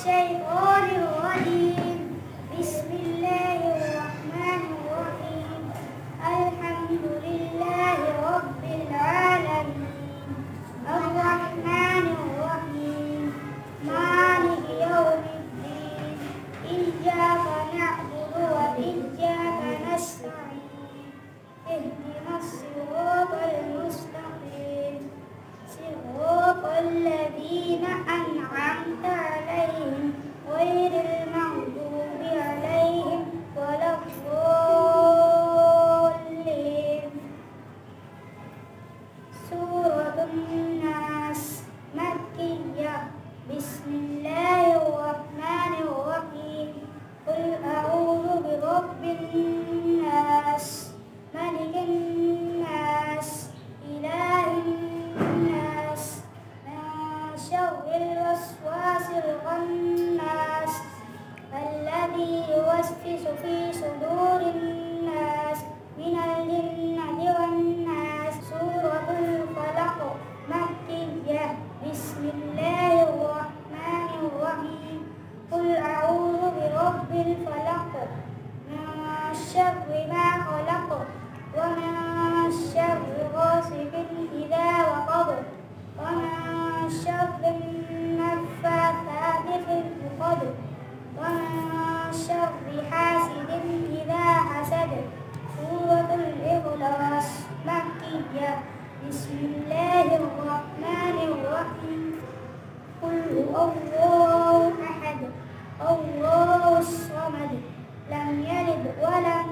الشيطان الرجيم. بسم الله الرحمن الرحيم. الحمد لله رب العالمين الرحمن الرحيم مالك يوم الدين إياك نعبد وإياك نستعين اهدنا الصراط المستقيم صراط الذين أنعمت عليهم غير المغضوب عليهم ولا الضالين. سورة الناس مكية. بسم الله الرحمن الرحيم. قل أعوذ برب الناس ملك الناس إله الناس من شر الوسواس الخناس الذي يوسوس في صدور الناس من الجنة والناس. سورة الفلق مكية. بسم الله الرحمن الرحيم. قل أعوذ برب الفلق من شر ما خلق ومن شر غاسق إذا وقب ومن شر النفاثات في العقد ومن شر حاسد إذا حسد. سورة الإخلاص مكية. بسم الله الرحمن الرحيم. قل هو الله أحد الله الصمد لم يلد ولم